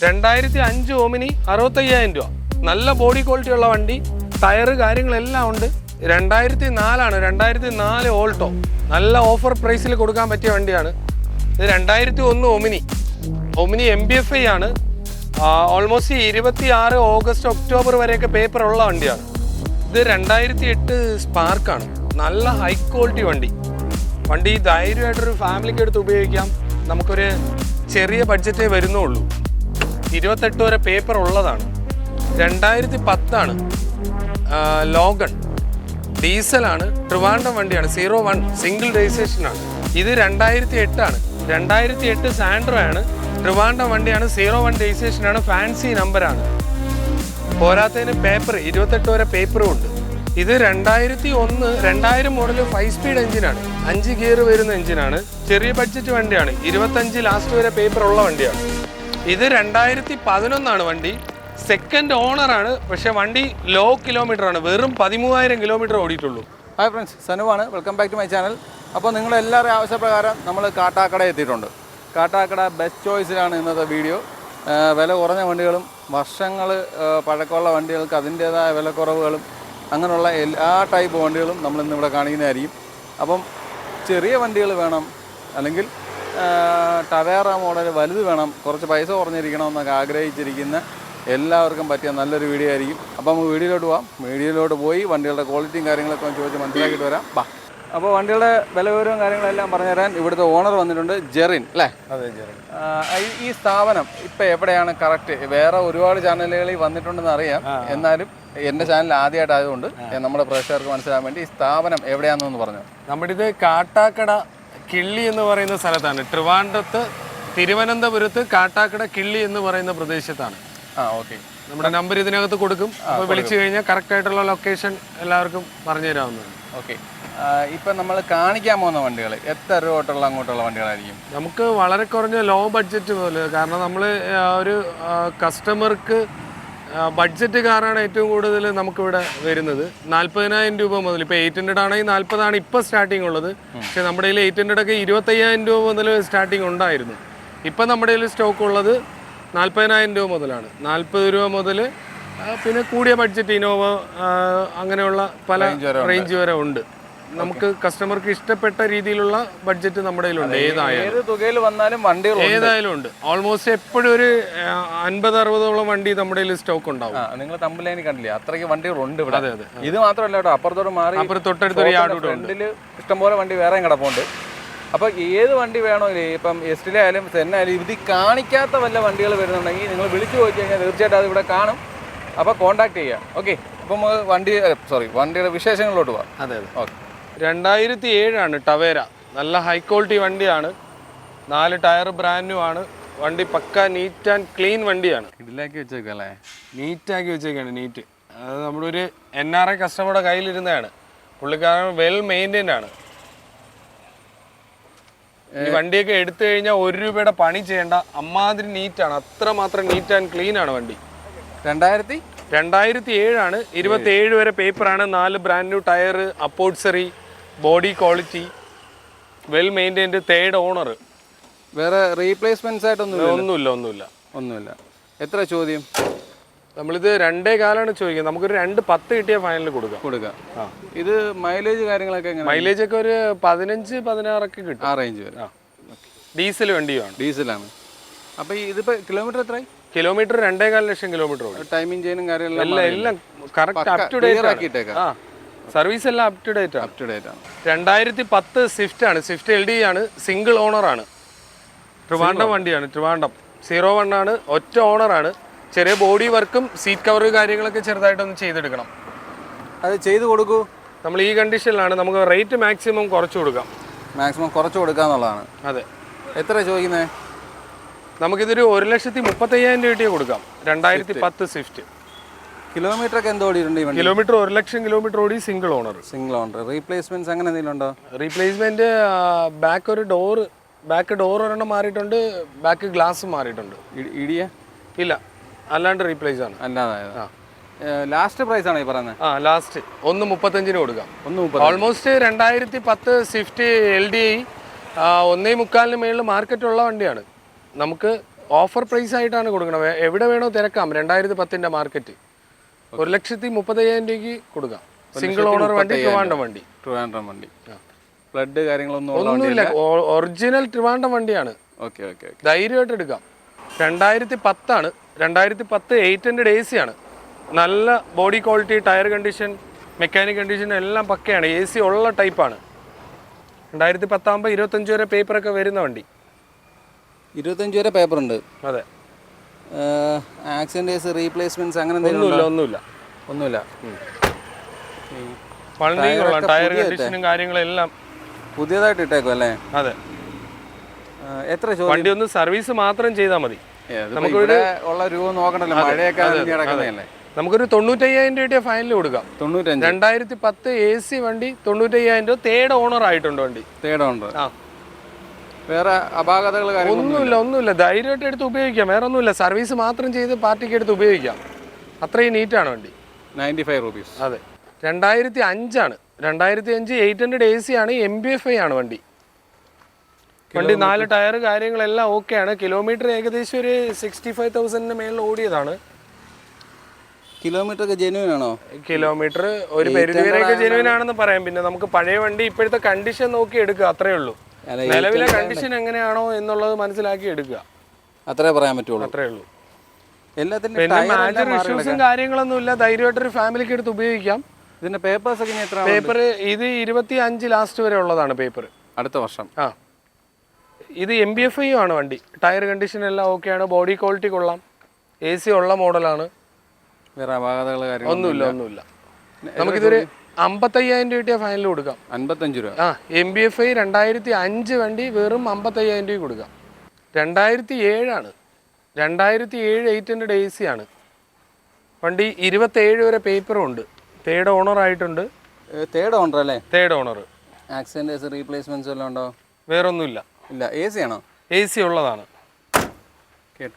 2005 Omni 65,000 രൂപ. നല്ല body quality ഉള്ള വണ്ടി, ടയറ് കാര്യങ്ങളെല്ലാം ഉണ്ട്. 2004 2004 ഓൾട്ടോ. നല്ല ഓഫർ പ്രൈസിൽ കൊടുക്കാൻ പറ്റിയ വണ്ടിയാണ് ഇത്. 2001 ഒമിനി MBFI ആണ്. ഓൾമോസ്റ്റ് 26 ഓഗസ്റ്റ് ഒക്ടോബർ വരെയൊക്കെ പേപ്പർ ഉള്ള വണ്ടിയാണ് ഇത്. 2008 സ്പാർക്കാണ്. നല്ല ഹൈ ക്വാളിറ്റി വണ്ടി ധൈര്യമായിട്ടൊരു ഫാമിലിക്ക് എടുത്ത് ഉപയോഗിക്കാം. നമുക്കൊരു ചെറിയ ബഡ്ജറ്റേ വരുന്നുള്ളൂ. 28 വരെ പേപ്പർ ഉള്ളതാണ്. 2010 ലോഗൺ ഡീസലാണ്. ട്രിവാൻഡ്രം വണ്ടിയാണ്. 01 സിംഗിൾ രജിസ്ട്രേഷനാണ് ഇത്. 2008 2008 സാൻഡ്രോ ആണ്. ട്രിവാൻഡ്രം വണ്ടിയാണ്. 01 രജിസ്ട്രേഷനാണ്. ഫാൻസി നമ്പറാണ്. പോരാത്തതിന് പേപ്പർ 28 വരെ പേപ്പറും ഉണ്ട് ഇത്. 2000 മോഡൽ 5 സ്പീഡ് എഞ്ചിനാണ്. 5 ഗിയർ വരുന്ന എഞ്ചിനാണ്. ചെറിയ ബഡ്ജറ്റ് വണ്ടിയാണ്. 25 ലാസ്റ്റ് വരെ പേപ്പർ ഉള്ള വണ്ടിയാണ് ഇത്. 2011 വണ്ടി. സെക്കൻഡ് ഓണറാണ്. പക്ഷെ വണ്ടി ലോ കിലോമീറ്റർ ആണ്. വെറും 13,000 കിലോമീറ്റർ ഓടിയിട്ടുള്ളൂ. ഹായ് ഫ്രണ്ട്സ്, സനുവാണ്. Welcome back to my channel. അപ്പോൾ നിങ്ങളെല്ലാവരും ആവശ്യപ്രകാരം നമ്മൾ കാട്ടാക്കട എത്തിയിട്ടുണ്ട്. കാട്ടാക്കട ബെസ്റ്റ് ചോയ്സിലാണ് ഇന്നത്തെ വീഡിയോ. വില കുറഞ്ഞ വണ്ടികളും വർഷങ്ങൾ പഴക്കമുള്ള വണ്ടികൾക്ക് അതിൻ്റേതായ വിലക്കുറവുകളും അങ്ങനെയുള്ള എല്ലാ ടൈപ്പ് വണ്ടികളും നമ്മളിന്നിവിടെ കാണിക്കുന്നതായിരിക്കും. അപ്പം ചെറിയ വണ്ടികൾ വേണം, അല്ലെങ്കിൽ ടവേറ മോഡൽ വലുത് വേണം, കുറച്ച് പൈസ കുറഞ്ഞിരിക്കണമെന്നൊക്കെ ആഗ്രഹിച്ചിരിക്കുന്ന എല്ലാവർക്കും പറ്റിയ നല്ലൊരു വീഡിയോ ആയിരിക്കും. അപ്പോൾ നമുക്ക് വീഡിയോയിലോട്ട് പോകാം. വീഡിയോയിലോട്ട് പോയി വണ്ടികളുടെ ക്വാളിറ്റിയും കാര്യങ്ങളൊക്കെ ചോദിച്ച് മനസ്സിലാക്കിയിട്ട് വരാം. ബാ. അപ്പോൾ വണ്ടികളുടെ വില വിവരവും കാര്യങ്ങളെല്ലാം പറഞ്ഞുതരാൻ ഇവിടുത്തെ ഓണർ വന്നിട്ടുണ്ട്, ജെറിൻ അല്ലേ? അതെ, ജെറിൻ. ഈ സ്ഥാപനം ഇപ്പം എവിടെയാണ് കറക്റ്റ്? വേറെ ഒരുപാട് ചാനലുകളിൽ വന്നിട്ടുണ്ടെന്ന് അറിയാം, എന്നാലും എൻ്റെ ചാനൽ ആദ്യമായിട്ടായതുകൊണ്ട് നമ്മുടെ പ്രേക്ഷകർക്ക് മനസ്സിലാൻ വേണ്ടി ഈ സ്ഥാപനം എവിടെയാണെന്ന് പറഞ്ഞു. നമ്മുടെ ഇത് കാട്ടാക്കട കിള്ളി എന്ന് പറയുന്ന സ്ഥലത്താണ്. ട്രിവാൻഡ്രത്ത് തിരുവനന്തപുരത്ത് കാട്ടാക്കട കിള്ളി എന്ന് പറയുന്ന പ്രദേശത്താണ്. ഓക്കെ. നമ്മുടെ നമ്പർ ഇതിനകത്ത് കൊടുക്കും. അപ്പോൾ വിളിച്ചു കഴിഞ്ഞാൽ കറക്റ്റ് ആയിട്ടുള്ള ലൊക്കേഷൻ എല്ലാവർക്കും പറഞ്ഞു തരാവുന്നതാണ്. ഓക്കെ. ഇപ്പം നമ്മൾ കാണിക്കാൻ പോകുന്ന വണ്ടികൾ എത്ര രൂപ തൊട്ടുള്ള അങ്ങോട്ടുള്ള വണ്ടികളായിരിക്കും? നമുക്ക് വളരെ കുറഞ്ഞ ലോ ബഡ്ജറ്റ് മുതൽ, കാരണം നമ്മൾ ഒരു കസ്റ്റമർക്ക് ബഡ്ജറ്റ് കാറാണ് ഏറ്റവും കൂടുതൽ നമുക്കിവിടെ വരുന്നത്. 40,000 രൂപ മുതൽ. ഇപ്പോൾ 800 ആണെങ്കിൽ 40 ഇപ്പോൾ സ്റ്റാർട്ടിങ് ഉള്ളത്. പക്ഷേ നമ്മുടെ കയ്യിൽ 800 ഒക്കെ 25,000 രൂപ മുതൽ സ്റ്റാർട്ടിങ് ഉണ്ടായിരുന്നു. ഇപ്പം നമ്മുടെ കയ്യിൽ സ്റ്റോക്ക് ഉള്ളത് 40,000 രൂപ മുതലാണ്. 40 രൂപ മുതൽ പിന്നെ കൂടിയ ബഡ്ജറ്റ് ഇനോവ അങ്ങനെയുള്ള പല റേഞ്ച് വരെ ഉണ്ട്. നമുക്ക് കസ്റ്റമർക്ക് ഇഷ്ടപ്പെട്ട രീതിയിലുള്ള ബഡ്ജറ്റ് നമ്മുടെ കയ്യിലുണ്ട്. ഏത് തുകയിൽ വന്നാലും വണ്ടികൾ ഏതായാലും ഉണ്ട്. ഓൾമോസ്റ്റ് എപ്പോഴും ഒരു 50-60ഓളം വണ്ടി നമ്മുടെ കയ്യിൽ സ്റ്റോക്ക് ഉണ്ടാവും. നിങ്ങൾ തമ്മിലേനി കണ്ടില്ലേ, അത്രയ്ക്ക് വണ്ടികളുണ്ട് ഇവിടെ. അതെ അതെ. ഇത് മാത്രമല്ല കേട്ടോ, അപ്പുറത്തോട്ട് മാറി തൊട്ടടുത്തൊരു യാർഡ് ഫ്രണ്ടില് ഇഷ്ടംപോലെ വണ്ടി വേറെയും കിടപ്പുണ്ട്. അപ്പോൾ ഏത് വണ്ടി വേണോ, ഇപ്പം എസ്റ്റിലായാലും സെന്നായാലും ഇത് കാണിക്കാത്ത വല്ല വണ്ടികൾ വരുന്നുണ്ടെങ്കിൽ നിങ്ങൾ വിളിച്ചു പോയി കഴിഞ്ഞാൽ തീർച്ചയായിട്ടും അത് ഇവിടെ കാണും. അപ്പോൾ കോൺടാക്ട് ചെയ്യുക. ഓക്കെ. അപ്പം വണ്ടിയുടെ വിശേഷങ്ങളിലോട്ട് പോവാം. അതെ അതെ. ഓക്കെ. 2007 ടവേര. നല്ല ഹൈ ക്വാളിറ്റി വണ്ടിയാണ്. 4 ടയർ ബ്രാൻഡ് ന്യൂ ആണ്. വണ്ടി പക്ക നീറ്റ് ആൻഡ് ക്ലീൻ വണ്ടിയാണ്. ഇതിലാക്കി വെച്ചേക്കല്ലേ? നീറ്റാക്കി വെച്ചേക്കാണ്. നീറ്റ്. അത് നമ്മുടെ ഒരു NRI കസ്റ്റമറുടെ കയ്യിലിരുന്നതാണ്. പുള്ളിക്കാരൻ വെൽ മെയിൻറ്റൈൻഡ് ആണ്. ഈ വണ്ടിയൊക്കെ എടുത്തു കഴിഞ്ഞാൽ 1 രൂപയുടെ പണി ചെയ്യേണ്ട അമ്മാതിരി നീറ്റാണ്. അത്രമാത്രം നീറ്റ് ആൻഡ് ക്ലീൻ ആണ് വണ്ടി. 2007 27 വരെ പേപ്പറാണ്. 4 brand new tyre, upholstery, body quality, well maintained, 3rd owner. വേറെ റീപ്ലേസ്മെന്റ്സ് ആയിട്ടൊന്നും ഒന്നുമില്ല. എത്ര ചോദ്യം? നമ്മളിത് 2.4 ചോദിക്കുന്നത്. നമുക്കൊരു 2.10 കിട്ടിയ ഫൈനൽ കൊടുക്കാം. ഇത് മൈലേജ് കാര്യങ്ങളൊക്കെ എങ്ങനെ? മൈലേജ് ഒക്കെ ഒരു 15-16 ഒക്കെ കിട്ടും. ആ റേഞ്ച് വരെ. ഡീസൽ വണ്ടിയാണ്. ഡീസലാണ്. അപ്പൊ ഇതിപ്പോ കിലോമീറ്റർ എത്രയായി? കിലോമീറ്റർ 2.4 ലക്ഷം കിലോമീറ്റർ ഓടി. ടൈമിംഗ് ചെയിനും എല്ലാം കറക്റ്റ് അപ് ടു ഡേറ്റ് ആക്കിയിട്ടേക്കാം. സർവീസ് എല്ലാം അപ് ടു ഡേറ്റ് ആണ്. 2010 സ്വിഫ്റ്റ് ആണ്. സ്വിഫ്റ്റ് LD ആണ്. സിംഗിൾ ഓണർ ആണ്. ട്രിവാൻഡ്രം വണ്ടിയാണ്. ട്രിവാൻഡ്രം 01 ആണ്. ഒറ്റ ഓണറാണ്. ചെറിയ ബോഡി വർക്കും സീറ്റ് കവർ കാര്യങ്ങളൊക്കെ ചെറുതായിട്ടൊന്ന് ചെയ്തെടുക്കണം. അത് ചെയ്ത് കൊടുക്കൂ. നമ്മൾ ഈ കണ്ടീഷനിലാണ്. നമുക്ക് റേറ്റ് മാക്സിമം കുറച്ച് കൊടുക്കാം. മാക്സിമം കുറച്ച് കൊടുക്കാന്നുള്ളതാണ്. അതെ. എത്ര ചോദിക്കുന്നത്? നമുക്കിതൊരു 1,35,000 രൂപ കിട്ടിയേ കൊടുക്കാം. 2010 സ്വിഫ്റ്റ്. കിലോമീറ്റർ ഒക്കെ എന്തോ ഓടിയിട്ടുണ്ട്? കിലോമീറ്റർ 1 ലക്ഷം കിലോമീറ്റർ ഓടി. Single owner. റീപ്ലേസ്മെന്റ്സ് അങ്ങനെ എന്തെങ്കിലും ഉണ്ടോ? റീപ്ലേസ്മെന്റ് ബാക്ക് ഡോർ ഒരെണ്ണം മാറിയിട്ടുണ്ട്. ബാക്ക് ഗ്ലാസ് മാറിയിട്ടുണ്ട്. ഇല്ല, അല്ലാണ്ട് റീപ്ലേസ് ആണ്. അല്ലാതെ ലാസ്റ്റ് പ്രൈസ് ആണ് ഈ പറയുന്നത്? ലാസ്റ്റ് 1.35 കൊടുക്കാം. ഓൾമോസ്റ്റ് 2010 സ്വിഫ്റ്റ് LDI 1.25 മേളിൽ മാർക്കറ്റുള്ള വണ്ടിയാണ്. നമുക്ക് ഓഫർ പ്രൈസ് ആയിട്ടാണ് കൊടുക്കുന്നത്. എവിടെ വേണോ തിരക്കാം. 2010 മാർക്കറ്റ് 1,35,000 രൂപയ്ക്ക് കൊടുക്കാം. സിംഗിൾ ഓണർ വണ്ടി, ട്രിവാൻഡ്രം വണ്ടി. ഫ്ലഡ് കാര്യങ്ങളൊന്നും ഒന്നുമില്ല, ഒറിജിനൽ ട്രിവാൻഡ്രം വണ്ടിയാണ്. ഓക്കെ ഓക്കെ ധൈര്യമായിട്ട് എടുക്കാം. 2010 ആണ്. 2010 800 AC ആണ്. നല്ല body quality, tyre condition, mechanic condition എല്ലാം പക്കയാണ്. AC ഉള്ള ടൈപ്പാണ്. 2010 ആകുമ്പോൾ 25 വരെ പേപ്പറൊക്കെ വരുന്ന വണ്ടി. 25 വരെ പേപ്പർ ഉണ്ട്. അതെ. ആക്സിഡൻറ്റ് റീപ്ലേസ്മെന്റ്സ് അങ്ങനെ ഒന്നുമില്ല. വണ്ടി കൊള്ളാം. ടയർ കണ്ടീഷനും കാര്യങ്ങളെല്ലാം പുതിയതായിട്ട് ഇട്ടേക്കും അല്ലേ? അതെ. എത്ര വണ്ടി ഒന്ന് സർവീസ് മാത്രം ചെയ്താൽ മതി. നമുക്കൊരു ഉള്ള രൂപ നോക്കണല്ലോ, മഴയൊക്കെ കിടക്കുന്നതല്ലേ. നമുക്കൊരു 95,000 രൂപ ഫൈനൽ കൊടുക്കാം. 2010 AC വണ്ടി 95,000 രൂപ. തേർഡ് ഓണർ ആയിട്ടുണ്ട് വണ്ടി. വേറെ അപാകതകൾ ഒന്നുമില്ല. ധൈര്യമായിട്ട് എടുത്ത് ഉപയോഗിക്കാം. വേറെ ഒന്നുമില്ല. സർവീസ് മാത്രം ചെയ്ത് പാർട്ടിക്ക് എടുത്ത് ഉപയോഗിക്കാം. അത്രയും നീറ്റാണ് വണ്ടി. 95 rupees. അതെ. 2005 ആണ്. 2005 800 AC ആണ്. MBFI ആണ് വണ്ടി. 4 ടയർ കാര്യങ്ങളെല്ലാം ഓക്കെയാണ്. കിലോമീറ്റർ ഏകദേശം ഒരു 65,000 മേളിൽ ഓടിയതാണ്. കിലോമീറ്റർ ഒക്കെ ജെന്യൂൻ ആണോ? കിലോമീറ്റർ ഒരു പരിധി വരെയൊക്കെ ജെന്യൂൻ ആണെന്ന് പറയാം. പിന്നെ നമുക്ക് പഴയ വണ്ടി ഇപ്പോഴത്തെ കണ്ടീഷൻ നോക്കി എടുക്കുക, അത്രേ ഉള്ളൂ. നിലവിലെ കണ്ടീഷൻ എങ്ങനെയാണോ എന്നുള്ളത് മനസ്സിലാക്കി എടുക്കുക, അത്രേ പറയാൻ പറ്റുള്ളൂ. അത്രേ ഉള്ളൂ. പിന്നെ മേജർ ഇഷ്യൂസും കാര്യങ്ങളൊന്നും ഇല്ല. ധൈര്യമായിട്ടൊരു ഫാമിലിക്ക് എടുത്ത് ഉപയോഗിക്കാം. ഇതിന്റെ പേപ്പേഴ്സ് ഒക്കെ എത്ര? പേപ്പർ ഇത് 25 ലാസ്റ്റ് വരെ ഉള്ളതാണ് പേപ്പർ. അടുത്ത വർഷം. ഇത് MBFI ആണ് വണ്ടി. ടയർ കണ്ടീഷൻ എല്ലാം ഓക്കെയാണ്. ബോഡി ക്വാളിറ്റി കൊള്ളാം. AC ഉള്ള മോഡലാണ്. വേറെ അപാകതകൾ ഒന്നുമില്ല. നമുക്കിതൊരു 55,000 രൂപ ഫൈനൽ കൊടുക്കാം. 55 രൂപ. MBFI 2005 വണ്ടി വെറും 55,000 രൂപ കൊടുക്കാം. 2007 ആണ്. 2007 800 AC ആണ് വണ്ടി. 27 വരെ പേപ്പറും ഉണ്ട്. തേർഡ് ഓണർ ആയിട്ടുണ്ട്. തേർഡ് ഓണർ അല്ലേ? Third owner. ആക്സിഡന്റ് റീപ്ലേസ്മെന്റ്സ് എല്ലാം ഉണ്ടോ? വേറെ ഒന്നുമില്ല. ഇല്ല. AC ആണോ? AC ഉള്ളതാണ്.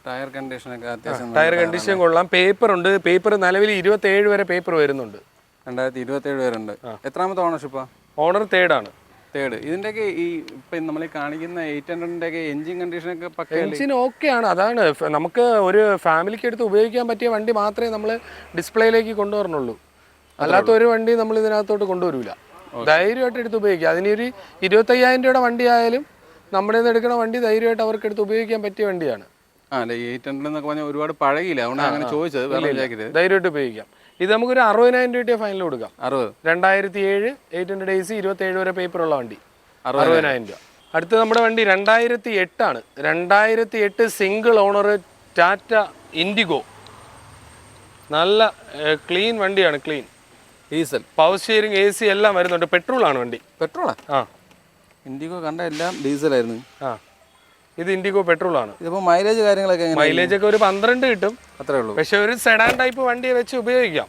ടയർ കണ്ടീഷൻ ഒക്കെ അത്യാവശ്യം. ടയർ കണ്ടീഷൻ കൊള്ളാം. പേപ്പർ ഉണ്ട്. പേപ്പർ നിലവിൽ 27 വരെ പേപ്പർ വരുന്നുണ്ട്. 2027 വരെ ഉണ്ട്. എത്രാമത്തെ ഓണർഷിപ്പാ? ഓണർ തേർഡ് ആണ്. തേർഡ്. ഇതിൻ്റെയൊക്കെ ഈ ഇപ്പം നമ്മൾ കാണിക്കുന്ന 800-ൻ്റെ ഒക്കെ എഞ്ചിൻ കണ്ടീഷനൊക്കെ പക്ക. എഞ്ചിൻ ഓക്കെയാണ്. അതാണ് നമുക്ക് ഒരു ഫാമിലിക്ക് എടുത്ത് ഉപയോഗിക്കാൻ പറ്റിയ വണ്ടി മാത്രമേ നമ്മൾ ഡിസ്പ്ലേയിലേക്ക് കൊണ്ടുവരണുള്ളൂ. അല്ലാത്ത ഒരു വണ്ടി നമ്മൾ ഇതിനകത്തോട്ട് കൊണ്ടുവരില്ല. ധൈര്യമായിട്ട് എടുത്ത് ഉപയോഗിക്കുക. അതിനൊരു 25,000 രൂപയുടെ വണ്ടി ആയാലും നമ്മുടെ നിന്ന് എടുക്കുന്ന വണ്ടി ധൈര്യമായിട്ട് അവർക്ക് എടുത്ത് ഉപയോഗിക്കാൻ പറ്റിയ വണ്ടിയാണ്. അല്ല, 800 എന്നൊക്കെ പറഞ്ഞാൽ ഒരുപാട് പഴകില്ല, അതുകൊണ്ട് അങ്ങനെ ചോദിച്ചത്. ധൈര്യമായിട്ട് ഉപയോഗിക്കാം. ഇത് നമുക്കൊരു 60,000 രൂപ ഫൈനൽ കൊടുക്കാം. 60. 2007 800 AC 27 വരെ പേപ്പർ ഉള്ള വണ്ടി 60,000 രൂപ. അടുത്ത് നമ്മുടെ വണ്ടി 2008 ആണ്. 2008 സിംഗിൾ ഓണർ ടാറ്റ ഇൻഡിഗോ. നല്ല ക്ലീൻ വണ്ടിയാണ്. Clean diesel, power steering, AC എല്ലാം വരുന്നുണ്ട്. പെട്രോൾ ആണ് വണ്ടി. പെട്രോളാ? ഇൻഡിഗോ കണ്ട എല്ലാം ഡീസലായിരുന്നു. ഇത് ഇൻഡിഗോ പെട്രോൾ ആണ്. ഇതിപ്പോൾ മൈലേജ് കാര്യങ്ങളൊക്കെ മൈലേജ് ഒക്കെ ഒരു 12 കിട്ടും, അത്രേ ഉള്ളൂ. പക്ഷെ ഒരു സെഡാൻ ടൈപ്പ് വണ്ടിയെ വെച്ച് ഉപയോഗിക്കാം.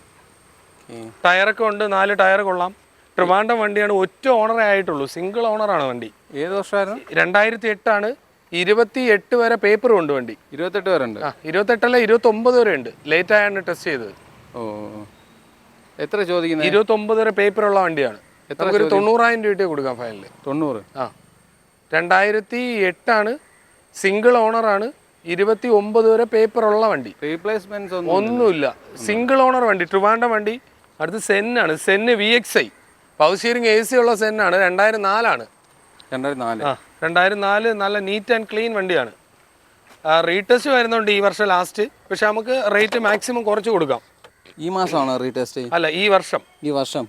ടയറൊക്കെ ഉണ്ട്. 4 ടയർ കൊള്ളാം. ട്രിവാൻഡ്രം വണ്ടിയാണ്. ഒറ്റ ഓണറേ ആയിട്ടുള്ളൂ. സിംഗിൾ ഓണറാണ് വണ്ടി. ഏത് വർഷമായിരുന്നു? 2008 ആണ്. 28 വരെ പേപ്പറും ഉണ്ട് വണ്ടി. 28 വരെ ഉണ്ട്. 28 അല്ല, 29 വരെ ഉണ്ട്. ലേറ്റ് ആയാണ് ടെസ്റ്റ് ചെയ്തത്. ഓ, എത്ര ചോദിക്കുന്നത്? 29 വരെ പേപ്പറുള്ള വണ്ടിയാണ്. ഒരു 90,000 രൂപ കൊടുക്കാം ഫൈനല്. 90. 2008 ആണ്. സിംഗിൾ ഓണറാണ്. 29 വരെ പേപ്പറുള്ള വണ്ടി. റീപ്ലേസ്മെന്റ് ഒന്നുമില്ല. സിംഗിൾ ഓണർ വണ്ടി. ട്രിവാൻഡ്രം വണ്ടി. അടുത്ത് സെന്നാണ്. സെന്ന് VXI പവർ സ്റ്റിയറിംഗ് AC ഉള്ള സെന്നാണ്. 2004 ആണ്. 2004 നല്ല നീറ്റ് ആൻഡ് ക്ലീൻ വണ്ടിയാണ്. റീടെസ്റ്റ് വരുന്നുണ്ട് ഈ വർഷം ലാസ്റ്റ്. പക്ഷെ നമുക്ക് റേറ്റ് മാക്സിമം കുറച്ച് കൊടുക്കാം. ഈ മാസമാണോ റീടെസ്റ്റ്? അല്ല, ഈ വർഷം. ഈ വർഷം.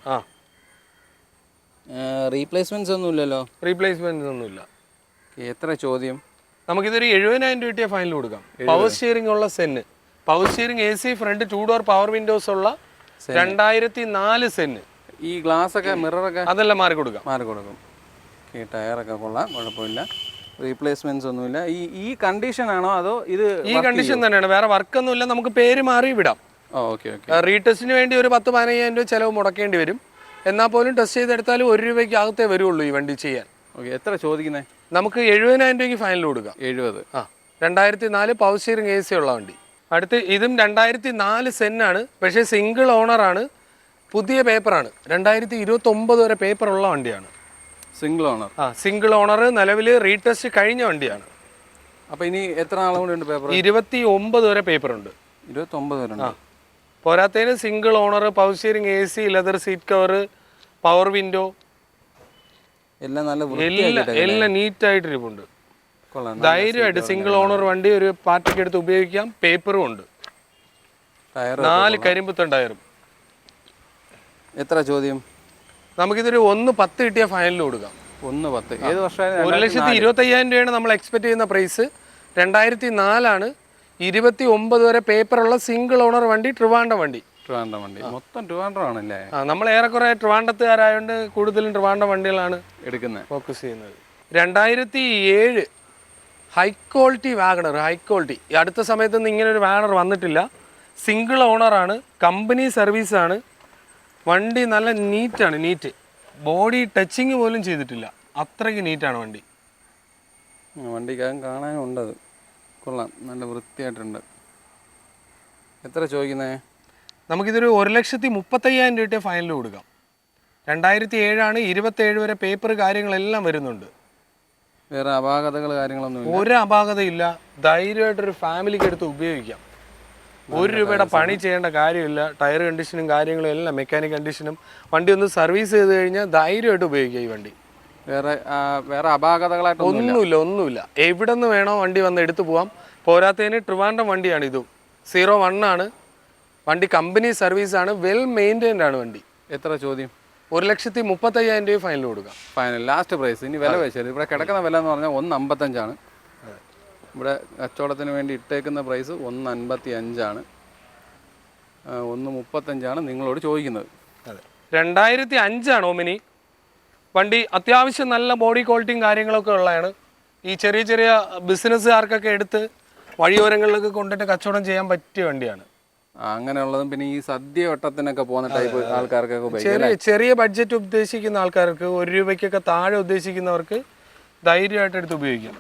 റീപ്ലേസ്മെന്റ്സ് ഒന്നുമില്ലല്ലോ? റീപ്ലേസ്മെന്റ് ഒന്നുമില്ല. എത്ര ചോദ്യം? നമുക്കിതൊരു 70,000 രൂപ ഫൈനൽ കൊടുക്കാം. പവർ സ്റ്റിയറിംഗ് ഉള്ള Zen. Power steering AC front 2 door power windows ഉള്ള 2004 സെന്ന്. ഈ ഗ്ലാസ് ഒക്കെ മിററൊക്കെ അതെല്ലാം മാറി കൊടുക്കാം. ടയറൊക്കെ കൊള്ളാം, കുഴപ്പമില്ല. റീപ്ലേസ്മെന്റ്സ് ഒന്നുമില്ല. ഈ കണ്ടീഷൻ ആണോ അതോ ഇത്? ഈ കണ്ടീഷൻ തന്നെയാണ്. വേറെ വർക്കൊന്നുമില്ല. നമുക്ക് പേര് മാറി വിടാം. റീടെസ്റ്റിന് വേണ്ടി ഒരു 10-15,000 രൂപ ചിലവ് മുടക്കേണ്ടി വരും. എന്നാൽ പോലും ടെസ്റ്റ് ചെയ്തെടുത്താലും 1 രൂപയ്ക്ക് അകത്തേ വരുള്ളൂ ഈ വണ്ടി ചെയ്യാൻ. എത്ര ചോദിക്കുന്നത്? നമുക്ക് 70,000 രൂപയ്ക്ക് ഫൈനൽ കൊടുക്കാം. 70. 2004 പവർ സ്റ്റിയറിംഗ് AC ഉള്ള വണ്ടി. അടുത്ത് ഇതും 2004 സെന്നാണ്. പക്ഷേ സിംഗിൾ ഓണറാണ്. പുതിയ പേപ്പറാണ്. 2029 വരെ പേപ്പറുള്ള വണ്ടിയാണ്. Single owner. Single owner. നിലവിൽ റീടെസ്റ്റ് കഴിഞ്ഞ വണ്ടിയാണ്. അപ്പോൾ ഇനി എത്ര നാളും കൂടി ഉണ്ട് പേപ്പർ? 29 വരെ പേപ്പർ ഉണ്ട്. 29 വരെ ഉണ്ട്. പോരാത്തതിന് single owner, power steering, AC, leather seat cover, power window എല്ലാം നല്ല എല്ലാം നീറ്റായിട്ടിരിപ്പുണ്ട്. ധൈര്യമായിട്ട് സിംഗിൾ ഓണർ വണ്ടി ഒരു പാർട്ടിക്ക് എടുത്ത് ഉപയോഗിക്കാം. പേപ്പറും ഉണ്ട്. 4 കരിമ്പുത്തൻ ടയറും. എത്ര ചോദ്യം? നമുക്കിതൊരു 1.10 കിട്ടിയ ഫൈനലിൽ കൊടുക്കാം. 1.10. ഏത് വർഷമായാലും 1,25,000 രൂപയാണ് നമ്മൾ എക്സ്പെക്ട് ചെയ്യുന്ന പ്രൈസ്. 2004 29 വരെ പേപ്പറുള്ള സിംഗിൾ ഓണർ വണ്ടി, ട്രിവാൻഡ്രം വണ്ടി. മൊത്തം ട്രിവാൻഡ്രം ആണല്ലേ? നമ്മൾ ഏറെക്കുറെ ട്രിവാൻഡ്രത്തുകാരായതുകൊണ്ട് കൂടുതലും ട്രിവാൻഡ്രം വണ്ടികളാണ് എടുക്കുന്നത്, ഫോക്കസ് ചെയ്യുന്നത്. 2007 high quality WagonR. High quality ഈ അടുത്ത സമയത്തൊന്നും ഇങ്ങനെ ഒരു വാഗണർ വന്നിട്ടില്ല. സിംഗിൾ ഓണറാണ്, കമ്പനി സർവീസാണ്. വണ്ടി നല്ല നീറ്റാണ്. നീറ്റ് ബോഡി ടച്ചിങ് പോലും ചെയ്തിട്ടില്ല, അത്രയ്ക്ക് നീറ്റാണ് വണ്ടി. വണ്ടിക്കകം കാണാനുണ്ട്. അത് കൊള്ളാം, നല്ല വൃത്തിയായിട്ടുണ്ട്. എത്ര ചോദിക്കുന്നേ? നമുക്കിതൊരു 1,35,000 രൂപ ഫൈനൽ കൊടുക്കാം. 2007 27 വരെ പേപ്പർ കാര്യങ്ങളെല്ലാം വരുന്നുണ്ട്. വേറെ അപാകതകൾ കാര്യങ്ങളൊന്നും ഒരു അപാകതയില്ല. ധൈര്യമായിട്ടൊരു ഫാമിലിക്ക് എടുത്ത് ഉപയോഗിക്കാം. 1 രൂപയുടെ പണി ചെയ്യേണ്ട കാര്യമില്ല. ടയർ കണ്ടീഷനും കാര്യങ്ങളും എല്ലാം മെക്കാനിക് കണ്ടീഷനും. വണ്ടി ഒന്ന് സർവീസ് ചെയ്ത് കഴിഞ്ഞാൽ ധൈര്യമായിട്ട് ഉപയോഗിക്കാം ഈ വണ്ടി. വേറെ അപാകതകളായിട്ട് ഒന്നുമില്ല. എവിടെ നിന്ന് വേണോ വണ്ടി വന്ന് എടുത്തു പോവാം. പോരാത്തതിന് ട്രിവാൻഡ്രം വണ്ടിയാണ്. ഇതും 01 ആണ് വണ്ടി, കമ്പനി സർവീസാണ്, വെൽ മെയിൻറ്റൈൻഡ് ആണ് വണ്ടി. എത്ര ചോദ്യം? 1,35,000 രൂപ ഫൈനൽ കൊടുക്കാം. Final last price. ഇനി വില വെച്ചാൽ ഇവിടെ കിടക്കുന്ന വില എന്ന് പറഞ്ഞാൽ 1,55 ഇവിടെ കച്ചവടത്തിന് വേണ്ടി ഇട്ടേക്കുന്ന പ്രൈസ് 1,55 1,35 നിങ്ങളോട് ചോദിക്കുന്നത്. അതെ, 2005 ഒമിനി വണ്ടി. അത്യാവശ്യം നല്ല ബോഡി ക്വാളിറ്റിയും കാര്യങ്ങളൊക്കെ ഉള്ളതാണ്. ഈ ചെറിയ ചെറിയ ബിസിനസ്സുകാർക്കൊക്കെ എടുത്ത് വഴിയോരങ്ങളിലൊക്കെ കൊണ്ടിട്ട് കച്ചവടം ചെയ്യാൻ പറ്റിയ വണ്ടിയാണ്. അങ്ങനെയുള്ളതും പിന്നെ ഈ സദ്യ വട്ടത്തിനൊക്കെ പോകുന്ന ടൈപ്പ് ആൾക്കാർക്കൊക്കെ ചെറിയ ബഡ്ജറ്റ് ഉദ്ദേശിക്കുന്ന ആൾക്കാർക്ക്, 1 രൂപയ്ക്കൊക്കെ താഴെ ഉദ്ദേശിക്കുന്നവർക്ക് ധൈര്യമായിട്ട് എടുത്ത് ഉപയോഗിക്കാം.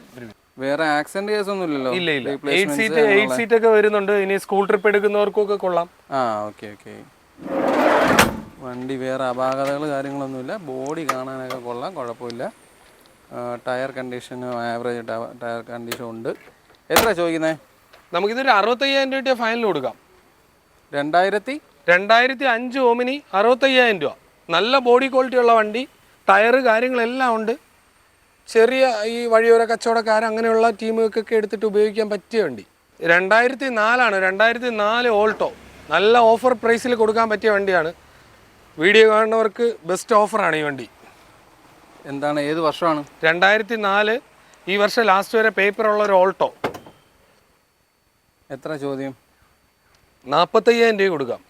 വേറെ ആക്സിഡന്റ് കേസ് ഒന്നും ഇല്ലല്ലോ? ഇല്ല. 8 സീറ്റ് ഒക്കെ വരുന്നുണ്ട്. ഇനി സ്കൂൾ ട്രിപ്പ് എടുക്കുന്നവർക്കൊക്കെ കൊള്ളാം. ഓക്കെ. വണ്ടി വേറെ അപാകതകൾ കാര്യങ്ങളൊന്നുമില്ല. ബോഡി കാണാനൊക്കെ കൊള്ളാം, കുഴപ്പമില്ല. ടയർ കണ്ടീഷനും ആവറേജ് ടയർ കണ്ടീഷൻ ഉണ്ട്. എത്ര ചോദിക്കുന്നത്? നമുക്കിതൊരു 65,000 രൂപ ഫൈനൽ കൊടുക്കാം. 2005 ഓമിനി 65,000 രൂപ. നല്ല ബോഡി ക്വാളിറ്റി ഉള്ള വണ്ടി, ടയർ കാര്യങ്ങളെല്ലാം ഉണ്ട്. ചെറിയ ഈ വഴിയോര കച്ചവടക്കാർ അങ്ങനെയുള്ള ടീമുകൾക്കൊക്കെ എടുത്തിട്ട് ഉപയോഗിക്കാൻ പറ്റിയ വണ്ടി. 2004 2004 ഓൾട്ടോ. നല്ല ഓഫർ പ്രൈസിൽ കൊടുക്കാൻ പറ്റിയ വണ്ടിയാണ്. വീഡിയോ കാണുന്നവർക്ക് ബെസ്റ്റ് ഓഫറാണ് ഈ വണ്ടി. എന്താണ്, ഏത് വർഷമാണ്? 2004. ഈ വർഷം ലാസ്റ്റ് വരെ പേപ്പറുള്ള ഒരു ഓൾട്ടോ. എത്ര ചോദ്യം? 45,000 രൂപ കൊടുക്കാം.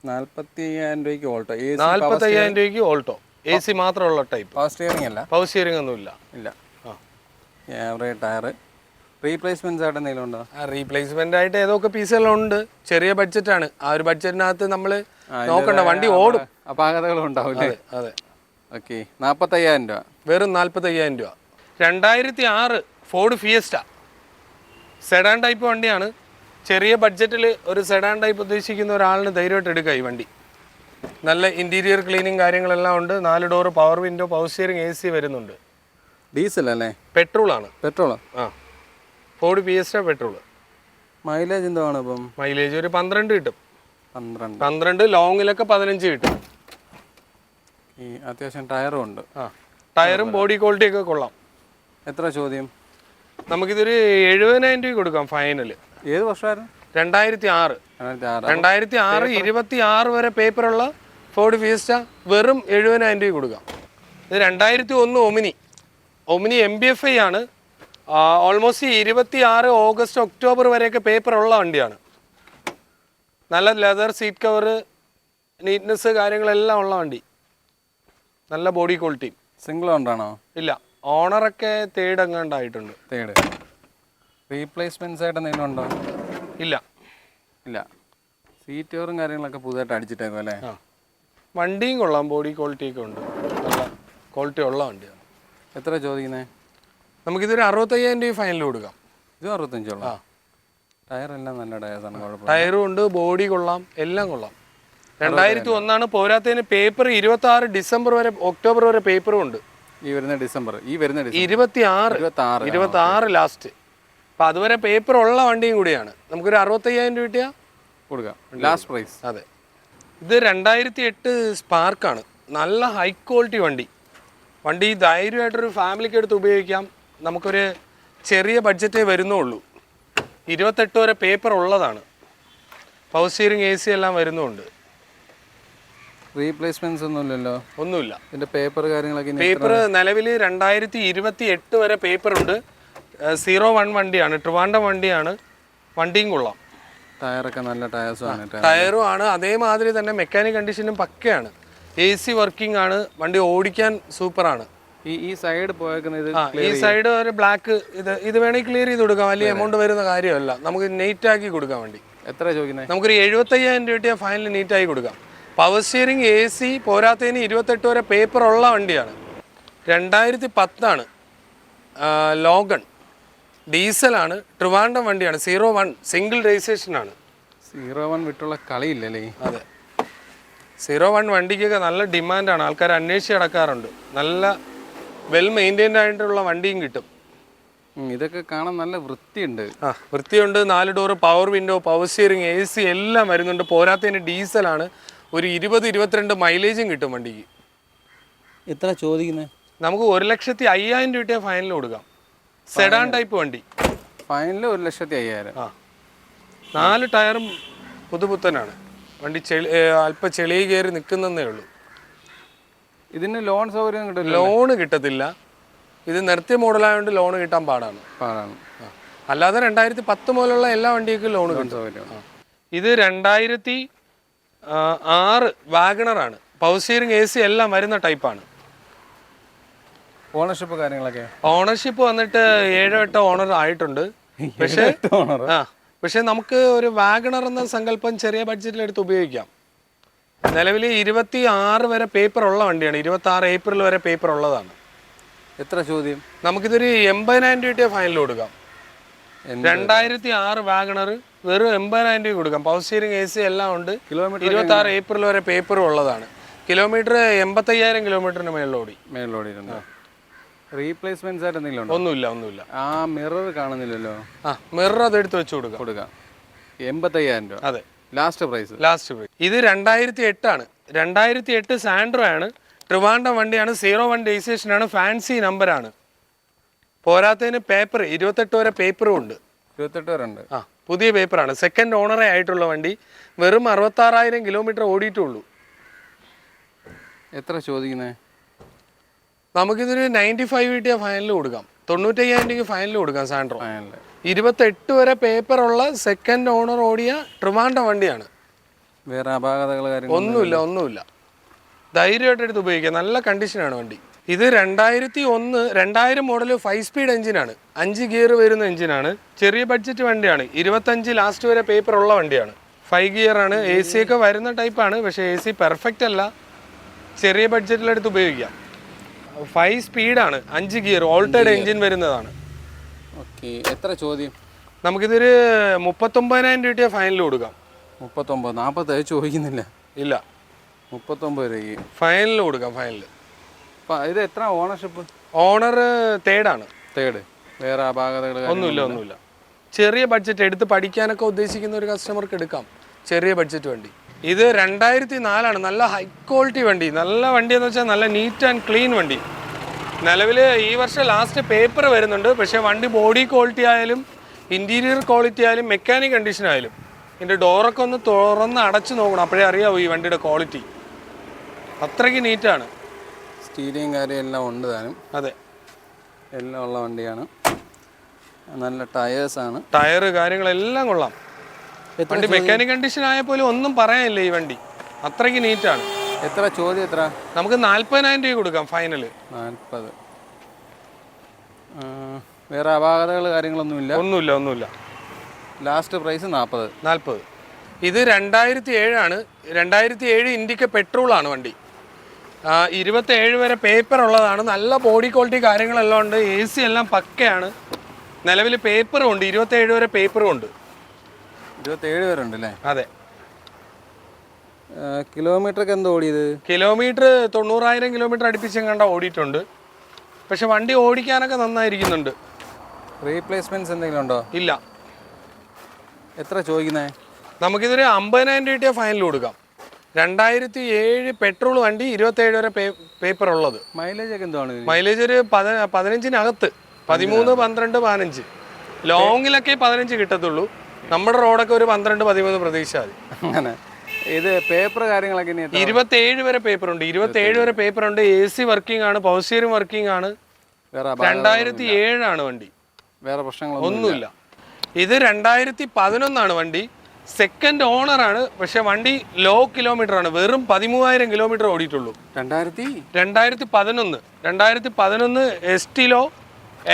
45,000 രൂപയ്ക്ക് ഓൾട്ടോ. 45,000 രൂപയ്ക്ക് ഓൾട്ടോ. AC മാത്രമുള്ള ടൈപ്പ്. പവർ സ്റ്റിയറിംഗ് അല്ല? പവർ സ്റ്റിയറിംഗ് ഒന്നുമില്ല. Average tyre. റീപ്ലേസ്മെന്റ്സ് ആയിട്ട് എന്തെങ്കിലും ഉണ്ടോ? റീപ്ലേസ്മെന്റ് ആയിട്ട് ഏതൊക്കെ പീസുകളുണ്ട്. ചെറിയ ബഡ്ജറ്റാണ്. ആ ഒരു ബഡ്ജറ്റിനകത്ത് നമ്മൾ നോക്കണ്ട, വണ്ടി ഓടും. അപാകതകളും ഉണ്ടാവില്ലേ? അതെ. ഓക്കെ. 45,000 രൂപ. വെറും 45,000 രൂപ. 2006 ഫോർഡ് ഫിയസ്റ്റ. സെഡാൻ ടൈപ്പ് വണ്ടിയാണ്. ചെറിയ ബഡ്ജറ്റിൽ ഒരു സെഡാൻ ടൈപ്പ് ഉദ്ദേശിക്കുന്ന ഒരാളിന് ധൈര്യമായിട്ട് എടുക്കാം ഈ വണ്ടി. നല്ല ഇൻറ്റീരിയർ ക്ലീനിങ് കാര്യങ്ങളെല്ലാം ഉണ്ട്. 4 door, power window, power steering, AC വരുന്നുണ്ട്. ഡീസൽ അല്ലേ? പെട്രോളാണ്. പെട്രോളോ? Ford Fiesta petrol. മൈലേജ് എന്താണ് അപ്പം? മൈലേജ് ഒരു 12 കിട്ടും. 12. ലോങ്ങിലൊക്കെ 15 കിട്ടും. ഈ അത്യാവശ്യം ടയറും ഉണ്ട്. ടയറും ബോഡി ക്വാളിറ്റി ഒക്കെ കൊള്ളാം. എത്ര ചോദ്യം? നമുക്കിതൊരു 70,000 രൂപ കൊടുക്കാം ഫൈനൽ. ഏത് വർഷമായിരുന്നു? 2006 26 വരെ പേപ്പറുള്ള ഫോർഡ് ഫിയസ്റ്റ വെറും 70,000 രൂപ കൊടുക്കാം. ഇത് 2001 ഒമിനി MBFI ആണ്. ഓൾമോസ്റ്റ് 26 ഓഗസ്റ്റ് ഒക്ടോബർ വരെയൊക്കെ പേപ്പറുള്ള വണ്ടിയാണ്. നല്ല ലെതർ സീറ്റ് കവർ, നീറ്റ്നെസ് കാര്യങ്ങളെല്ലാം ഉള്ള വണ്ടി. നല്ല ബോഡി ക്വാളിറ്റി. സിംഗിൾ ഓണറാണോ? ഇല്ല, ഓണറൊക്കെ തേർഡ് എങ്ങാണ്ടായിട്ടുണ്ട്. റീപ്ലേസ്മെന്റ്സ് ആയിട്ട് എന്തെങ്കിലും ഉണ്ടോ? ഇല്ല. സീറ്റ് കവറും കാര്യങ്ങളൊക്കെ പുതുതായിട്ട് അടിച്ചിട്ടേക്കും അല്ലേ? വണ്ടിയും കൊള്ളാം, ബോഡി ക്വാളിറ്റി ഒക്കെ ഉണ്ട്. നല്ല ക്വാളിറ്റി ഉള്ള വണ്ടിയാണ്. എത്ര ചോദിക്കുന്നത്? നമുക്കിതൊരു 65,000 രൂപ ഫൈനൽ കൊടുക്കാം. ഇത് 65. ടയറെല്ലാം നല്ല ടയർസാണ്, കുഴപ്പമില്ല. ടയറും ഉണ്ട്, ബോഡി കൊള്ളാം, എല്ലാം കൊള്ളാം. 2001 പോരാത്തതിന് പേപ്പർ 26 ഡിസംബർ വരെ ഒക്ടോബർ വരെ പേപ്പറും ഉണ്ട്. ഈ വരുന്ന ഡിസംബർ 26 ലാസ്റ്റ്. അപ്പോൾ അതുവരെ പേപ്പർ ഉള്ള വണ്ടിയും കൂടിയാണ്. നമുക്കൊരു 65,000 രൂപ കിട്ടിയാൽ കൊടുക്കാം. Last price. അതെ. ഇത് 2008 സ്പാർക്കാണ്. നല്ല ഹൈ ക്വാളിറ്റി വണ്ടി ധൈര്യമായിട്ടൊരു ഫാമിലിക്ക് എടുത്ത് ഉപയോഗിക്കാം. നമുക്കൊരു ചെറിയ ബഡ്ജറ്റേ വരുന്നുള്ളൂ. 28 വരെ പേപ്പർ ഉള്ളതാണ്. പവർ സ്റ്റിയറിംഗ് AC എല്ലാം വരുന്നുണ്ട്. റീപ്ലേസ്മെന്റ്സ് ഒന്നുമില്ലല്ലോ? ഒന്നുമില്ല. ഇതിന്റെ പേപ്പർ കാര്യങ്ങളൊക്കെ പേപ്പർ നിലവിൽ 2028 വരെ പേപ്പറുണ്ട്. 01 വണ്ടിയാണ്, ട്രിവാൻഡ്രം വണ്ടിയാണ്. വണ്ടിയും കൊള്ളാം. ടയറൊക്കെ നല്ല ടയറും ആണ്. അതേമാതിരി തന്നെ മെക്കാനിക് കണ്ടീഷനും പക്കയാണ്. AC വർക്കിംഗ് ആണ്. വണ്ടി ഓടിക്കാൻ സൂപ്പറാണ്. ഈ സൈഡ് പോയേക്കുന്നത് ഈ സൈഡ് ഒരു ബ്ലാക്ക് ഇത് വേണമെങ്കിൽ ക്ലിയർ ചെയ്ത് കൊടുക്കാം. വലിയ എമൗണ്ട് വരുന്ന കാര്യമല്ല. നമുക്ക് നീറ്റ് ആക്കി കൊടുക്കാം വണ്ടി. എത്ര ചോദിക്കുന്നത്? നമുക്കൊരു 75,000 രൂപ ഫൈനൽ നീറ്റായി കൊടുക്കാം. പവർ സ്റ്റിയറിംഗ് AC പോരാത്തതിന് 28 വരെ പേപ്പർ ഉള്ള വണ്ടിയാണ്. 2010 ലോഗൺ ഡീസലാണ്. ട്രിവാൻഡ്രം വണ്ടിയാണ്. 01 സിംഗിൾ രജിസ്ട്രേഷനാണ്. 01 വിട്ടുള്ള കളിയില്ലല്ലേ? അതെ. 01 വണ്ടിക്കൊക്കെ നല്ല ഡിമാൻഡാണ്. ആൾക്കാർ അന്വേഷിച്ച് നടക്കാറുണ്ട്. നല്ല വെൽ മെയിൻറ്റൈൻഡ് ആയിട്ടുള്ള വണ്ടിയും കിട്ടും. ഇതൊക്കെ കാണാൻ നല്ല വൃത്തിയുണ്ട്. വൃത്തിയുണ്ട്. 4 door, power window, power steering, AC എല്ലാം വരുന്നുണ്ട്. പോരാത്തതിന് ഡീസലാണ്. ഒരു 20-22 മൈലേജും കിട്ടും വണ്ടിക്ക്. എത്ര ചോദിക്കുന്നത്? നമുക്ക് 1,05,000 രൂപ ഫൈനൽ കൊടുക്കാം. സെഡാൻ ടൈപ്പ് വണ്ടി. ഫൈനൽ 1,05,000. 4 ടയറും പുതുപുത്തനാണ്. വണ്ടി അല്പം ചെളി കയറി നിൽക്കുന്നതേ ഉള്ളൂ. ഇതിന് ലോൺ സൗകര്യം കിട്ടില്ല? ലോണ് കിട്ടത്തില്ല. ഇത് നിർത്തിയ മോഡലായതുകൊണ്ട് ലോണ് കിട്ടാൻ പാടാണ്. അല്ലാതെ 2010 മുതലുള്ള എല്ലാ വണ്ടിക്കും ലോണ് കിട്ടും. ഇത് 2006 വാഗണറാണ്. പവർ സ്റ്റിയറിംഗ് AC എല്ലാം വരുന്ന ടൈപ്പാണ്. ഓണർഷിപ്പ് കാര്യങ്ങളൊക്കെ? ഓണർഷിപ്പ് വന്നിട്ട് 7-8 ഓണർ ആയിട്ടുണ്ട്. പക്ഷേ നമുക്ക് ഒരു വാഗണർ എന്ന സങ്കല്പം ചെറിയ ബഡ്ജറ്റിൽ എടുത്ത് ഉപയോഗിക്കാം. നിലവിൽ 26 വരെ പേപ്പർ ഉള്ള വണ്ടിയാണ്. 26 ഏപ്രിൽ വരെ പേപ്പർ ഉള്ളതാണ്. എത്ര ചോദ്യം? നമുക്കിതൊരു 80,000 രൂപ ഫൈനൽ കൊടുക്കാം. 2006 വാഗണർ വെറും 80,000 രൂപ കൊടുക്കാം. പവർ സ്റ്റിയറിംഗ് AC എല്ലാം ഉണ്ട്. 26 ഏപ്രിൽ വരെ പേപ്പറും ഉള്ളതാണ്. കിലോമീറ്റർ 85,000 കിലോമീറ്ററിന് മേളിലോടിയിട്ടുണ്ട്. റീപ്ലേസ്മെന്റ്സ് ആയിട്ട് എന്തെങ്കിലും ഉണ്ടോ? ഒന്നുമില്ല. ആ മിറർ കാണുന്നില്ലല്ലോ. മിറർ അത് എടുത്ത് വെച്ച് കൊടുക്കാം. 85,000 രൂപ. അതെ. Last price. ഇത് 2008 2008 സാൻഡ്രോ ആണ്. ട്രിവാൻഡ്രം വണ്ടിയാണ്. 01 രജിസ്ട്രേഷനാണ്. ഫാൻസി നമ്പറാണ്. പോരാത്തതിന് പേപ്പർ 28 വരെ പേപ്പറും ഉണ്ട്. 28 വരെ ഉണ്ട്. പുതിയ പേപ്പറാണ്. സെക്കൻഡ് ഓണറേ ആയിട്ടുള്ള വണ്ടി. വെറും 66,000 കിലോമീറ്റർ ഓടിയിട്ടുള്ളൂ. എത്ര ചോദിക്കുന്നത്? നമുക്കിതൊരു 95 രൂപ ഫൈനൽ കൊടുക്കാം. 95,000 രൂപയ്ക്ക് ഫൈനൽ കൊടുക്കാം. സാൻഡ്രോ 28 വരെ പേപ്പറുള്ള സെക്കൻഡ് ഓണർ ഓടിയ ട്രിവാൻഡ്രം വണ്ടിയാണ്. വേറെ അപാകതകൾ ഒന്നുമില്ല. ധൈര്യമായിട്ട് എടുത്ത് ഉപയോഗിക്കാം. നല്ല കണ്ടീഷനാണ് വണ്ടി. ഇത് 2000 മോഡൽ 5 സ്പീഡ് എഞ്ചിനാണ്. 5 ഗിയർ വരുന്ന എഞ്ചിനാണ്. ചെറിയ ബഡ്ജറ്റ് വണ്ടിയാണ്. 25 ലാസ്റ്റ് വരെ പേപ്പർ ഉള്ള വണ്ടിയാണ്. 5 ഗിയർ ആണ്. AC ഒക്കെ വരുന്ന ടൈപ്പാണ്. പക്ഷേ AC പെർഫെക്റ്റ് അല്ല. ചെറിയ ബഡ്ജറ്റിലെടുത്ത് ഉപയോഗിക്കാം. 5 സ്പീഡാണ്. 5 ഗിയർ ഓൾട്ടേഡ് എഞ്ചിൻ വരുന്നതാണ്. എത്ര ചോദ്യം? നമുക്കിതൊരു 39,000 രൂപ ഫൈനൽ കൊടുക്കാം. 40 ചോദിക്കുന്നില്ല. ഇല്ല, 39 രൂപ ഫൈനൽ കൊടുക്കാം. ഇത് എത്ര ഓണർഷിപ്പ്? Owner third. വേറെ അപാകതകൾ ഒന്നുമില്ല. ചെറിയ ബഡ്ജറ്റ് എടുത്ത് പഠിക്കാനൊക്കെ ഉദ്ദേശിക്കുന്ന ഒരു കസ്റ്റമർക്ക് എടുക്കാം. ചെറിയ ബഡ്ജറ്റ് വണ്ടി. ഇത് 2004 നല്ല ഹൈ ക്വാളിറ്റി വണ്ടി. നല്ല വണ്ടി എന്ന് വെച്ചാൽ നല്ല നീറ്റ് ആൻഡ് ക്ലീൻ വണ്ടി. നിലവിൽ ഈ വർഷം ലാസ്റ്റ് പേപ്പർ വരുന്നുണ്ട്. പക്ഷേ വണ്ടി ബോഡി ക്വാളിറ്റി ആയാലും ഇൻറ്റീരിയർ ക്വാളിറ്റി ആയാലും മെക്കാനിക് കണ്ടീഷൻ ആയാലും ഇതിൻ്റെ ഡോറൊക്കെ ഒന്ന് തുറന്ന് അടച്ചു നോക്കണം. അപ്പോഴേ അറിയാവൂ ഈ വണ്ടിയുടെ ക്വാളിറ്റി. അത്രയ്ക്ക് നീറ്റാണ്. സ്റ്റീരിങ് കാര്യം എല്ലാം ഉണ്ട് താനും. അതെ, എല്ലാം ഉള്ള വണ്ടിയാണ്. നല്ല ടയേഴ്സാണ്. ടയറ് കാര്യങ്ങളെല്ലാം കൊള്ളാം. വണ്ടി മെക്കാനിക് കണ്ടീഷൻ ആയാൽ പോലും ഒന്നും പറയാനില്ല. ഈ വണ്ടി അത്രയ്ക്ക് നീറ്റാണ്. എത്ര ചോദ്യം? എത്ര? നമുക്ക് 40,000 രൂപ കൊടുക്കാം ഫൈനൽ. 40. വേറെ അപാകതകൾ കാര്യങ്ങളൊന്നുമില്ല? ഒന്നുമില്ല. Last price 40. ഇത് 2007 2007 ഇൻഡിക്ക പെട്രോളാണ് വണ്ടി. 27 വരെ പേപ്പർ ഉള്ളതാണ്. നല്ല ബോഡി ക്വാളിറ്റി കാര്യങ്ങളെല്ലാം ഉണ്ട്. AC എല്ലാം പക്കയാണ്. നിലവിൽ പേപ്പറും ഉണ്ട്. 27 വരെ പേപ്പറും ഉണ്ട്. 27 വരെ ഉണ്ട് അല്ലേ? അതെ. കിലോമീറ്ററൊക്കെ എന്താ ഓടിയത്? കിലോമീറ്റർ 90,000 കിലോമീറ്റർ അടുപ്പിച്ചും കണ്ട ഓടിയിട്ടുണ്ട്. പക്ഷെ വണ്ടി ഓടിക്കാനൊക്കെ നന്നായിരിക്കുന്നുണ്ട്. റീപ്ലേസ്മെൻറ്റ്സ് എന്തെങ്കിലും ഉണ്ടോ? ഇല്ല. എത്ര ചോദിക്കുന്നത്? നമുക്കിതൊരു 50,000 രൂപ ഫൈനൽ കൊടുക്കാം. 2007 പെട്രോൾ വണ്ടി, 27 വരെ പേപ്പർ ഉള്ളത്. മൈലേജ് ഒക്കെ എന്താണ്? മൈലേജ് ഒരു 15-നകത്ത്, 13, 12, 15. ലോങ്ങിലൊക്കെ 15 കിട്ടത്തുള്ളൂ. നമ്മുടെ റോഡൊക്കെ ഒരു 12, 13 പ്രതീക്ഷ മതി. അങ്ങനെ. ഇത് പേപ്പർ കാര്യങ്ങളൊക്കെ 27 വരെ പേപ്പർ ഉണ്ട്. 27 വരെ പേപ്പർ ഉണ്ട്. AC വർക്കിംഗ് ആണ്, പവർ സ്റ്റിയറിംഗ് വർക്കിംഗ് ആണ്. 2007 ആണ് വണ്ടി. വേറെ പ്രശ്നങ്ങളൊന്നുമില്ല. ഇത് 2011 ആണ് വണ്ടി. സെക്കൻഡ് ഓണർ ആണ്. പക്ഷെ വണ്ടി ലോ കിലോമീറ്റർ ആണ്. വെറും 13,000 കിലോമീറ്റർ ഓടിയിട്ടുള്ളൂ. 2011 എസ്റ്റിലോ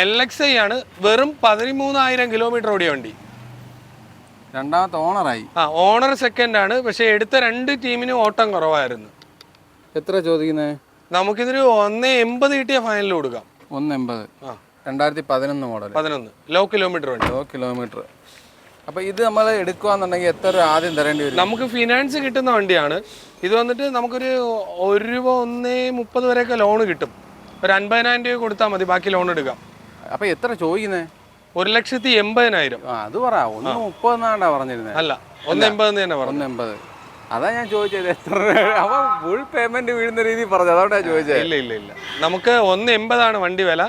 LXI ആണ്. വെറും 13,000 കിലോമീറ്റർ ഓടിയ വണ്ടി. രണ്ടാമത്തെ ഓണറായി. ഓണർ സെക്കൻഡ് ആണ്. പക്ഷെ എടുത്ത 2 ടീമിനും ഓട്ടം കുറവായിരുന്നു. എത്ര ചോദിക്കുന്നത്? നമുക്കിതൊരു 1.80 കിട്ടിയ ഫൈനൽ കൊടുക്കാം. 1.80. 2011 മോഡൽ. 11 ലോ കിലോമീറ്റർ വണ്ടി. Low kilometre. അപ്പോൾ ഇത് നമ്മൾ എടുക്കുകയാണെന്നുണ്ടെങ്കിൽ എത്ര രൂപ ആദ്യം തരേണ്ടി വരും? നമുക്ക് ഫിനാൻസ് കിട്ടുന്ന വണ്ടിയാണ്. ഇത് വന്നിട്ട് നമുക്കൊരു രൂപ 1.30 വരെയൊക്കെ ലോൺ കിട്ടും. ഒരു 50,000 രൂപ കൊടുത്താൽ മതി, ബാക്കി ലോൺ എടുക്കാം. അപ്പോൾ എത്ര ചോദിക്കുന്നത്? 1,80,000. അത് പറ. 1.30 പറഞ്ഞിരുന്നത്. അല്ല, 1.80 തന്നെ പറഞ്ഞു. 1.80. അതാ ഞാൻ ചോദിച്ചത് എത്ര. അപ്പോൾ ഫുൾ പേയ്മെന്റ് വീഴുന്ന രീതിയിൽ പറഞ്ഞു, അതുകൊണ്ടാണ് ചോദിച്ചത്. ഇല്ല. നമുക്ക് 1.80 വണ്ടി വില.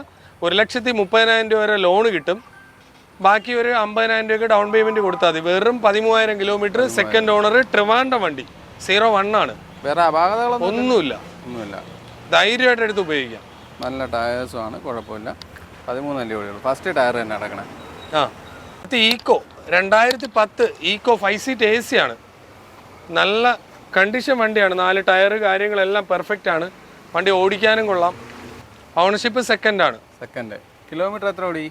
1,30,000 രൂപ വരെ ലോൺ കിട്ടും. ബാക്കി ഒരു 50,000 രൂപയ്ക്ക് ഡൗൺ പേയ്മെന്റ് കൊടുത്താൽ മതി. വെറും 13,000 കിലോമീറ്റർ. സെക്കൻഡ് ഓണർ, ട്രിവാൻഡ്രം വണ്ടി. 01 ആണ്. വേറെ അപാകതകളൊന്നുമില്ല. ധൈര്യമായിട്ട് എടുത്ത് ഉപയോഗിക്കാം. നല്ല ടയേഴ്സും ആണ്, കുഴപ്പമില്ല. 13 ഓടിയുള്ളൂ. ഫസ്റ്റ് ടയർ തന്നെ അടക്കണേ. ഈക്കോ 2010 ഈക്കോ 5 സീറ്റ് AC ആണ്. നല്ല കണ്ടീഷൻ വണ്ടിയാണ്. 4 ടയർ കാര്യങ്ങളെല്ലാം പെർഫെക്റ്റ് ആണ്. വണ്ടി ഓടിക്കാനും കൊള്ളാം. ഓണർഷിപ്പ് സെക്കൻഡ് ആണ്. സെക്കൻഡ്. കിലോമീറ്റർ എത്ര ഓടി?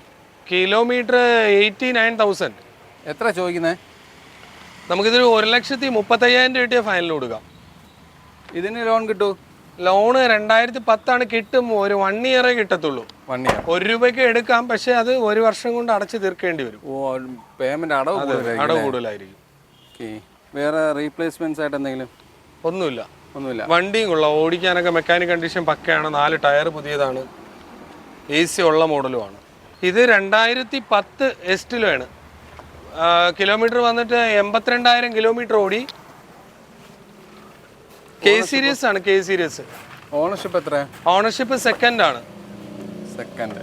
കിലോമീറ്റർ 89,000. എത്ര ചോദിക്കുന്നത്? നമുക്കിതൊരു 1,35,000 രൂപ ഫൈനൽ കൊടുക്കാം. ഇതിന് ലോൺ കിട്ടൂ? ലോണ് 2010 ആണ്. കിട്ടും. ഒരു 1 ഇയറേ കിട്ടത്തുള്ളൂ. 1 ഇയർ. 1 രൂപയ്ക്ക് എടുക്കാം. പക്ഷെ അത് 1 വർഷം കൊണ്ട് അടച്ചു തീർക്കേണ്ടി വരും. പേയ്മെന്റ് അടവ് കൂടുതലായിരിക്കും. വേറെ റീപ്ലേസ്മെന്റ്സ് ആയിട്ട് എന്തെങ്കിലും? ഒന്നുമില്ല. വണ്ടിയും കൊള്ളാം. ഓടിക്കാനൊക്കെ മെക്കാനിക് കണ്ടീഷൻ പക്കയാണ്. 4 ടയർ പുതിയതാണ്. AC ഉള്ള മോഡലുമാണ്. ഇത് 2010 എസ്റ്റിലോ ആണ്. കിലോമീറ്റർ വന്നിട്ട് 82,000 കിലോമീറ്റർ ഓടി. K സീരീസ് ആണ്. K series. ഓണർഷിപ്പ് എത്ര? ഓണർഷിപ്പ് സെക്കൻഡ് ആണ്. സെക്കൻഡ്.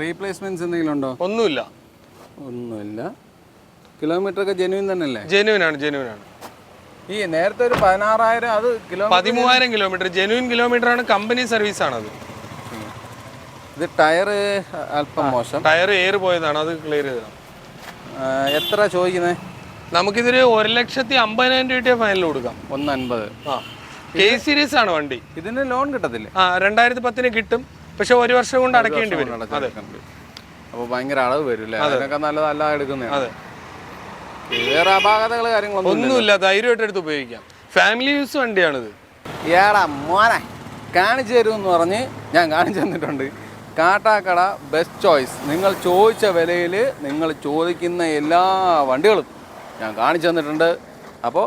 റീപ്ലേസ്മെന്റ്സ് എന്തെങ്കിലും ഉണ്ടോ? ഒന്നുമില്ല. കിലോമീറ്റർ ഒക്കെ ജെന്യൂൻ തന്നെയല്ലേ? ജെന്യൂൻ ആണ്. ഈ നേരത്തെ ഒരു 16,000 അത് 13,000 കിലോമീറ്റർ ജെന്യൂൻ കിലോമീറ്റർ ആണ്. കമ്പനി സർവീസ് ആണ് അത്. ഇത് ടയർ അല്പം മോശം. ടയർ എയർ പോയതാണ്. അത് ക്ലിയർ ചെയ്തതാണ്. എത്ര ചോദിക്കുന്നത്? നമുക്കിതൊരു 1,50,000 രൂപ ഫൈനൽ കൊടുക്കാം. 1.50. K സീരീസ് ആണ് വണ്ടി. ഇതിന് ലോൺ കിട്ടത്തില്ലേ? 2010 കിട്ടും. പക്ഷെ 1 വർഷം കൊണ്ട് അടക്കേണ്ടി വരും. അപ്പോൾ ഭയങ്കര അളവ് വരും അല്ലേ? അതിനൊക്കെ നല്ലതല്ല എടുക്കുന്നത്. അതെ. വേറെ അപാകതകൾ ഒന്നുമില്ല. ധൈര്യമായിട്ട് എടുത്ത് ഉപയോഗിക്കാം. ഫാമിലി യൂസ് വണ്ടിയാണിത്. മോനെ കാണിച്ചു തരുമെന്ന് പറഞ്ഞ് ഞാൻ കാണിച്ചു തന്നിട്ടുണ്ട്. Kattakkada best choice. നിങ്ങൾ ചോദിച്ച വിലയിൽ നിങ്ങൾ ചോദിക്കുന്ന എല്ലാ വണ്ടികളും ഞാൻ കാണിച്ചു തന്നിട്ടുണ്ട്. അപ്പോൾ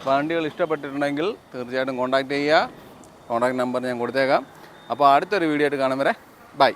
വണ്ടികൾ ഇഷ്ടപ്പെട്ടിട്ടുണ്ടെങ്കിൽ തീർച്ചയായിട്ടും കോൺടാക്റ്റ് ചെയ്യുക. കോൺടാക്ട് നമ്പർ ഞാൻ കൊടുത്തേക്കാം. അപ്പോൾ അടുത്തൊരു വീഡിയോ ആയിട്ട് കാണും വരെ ബൈ.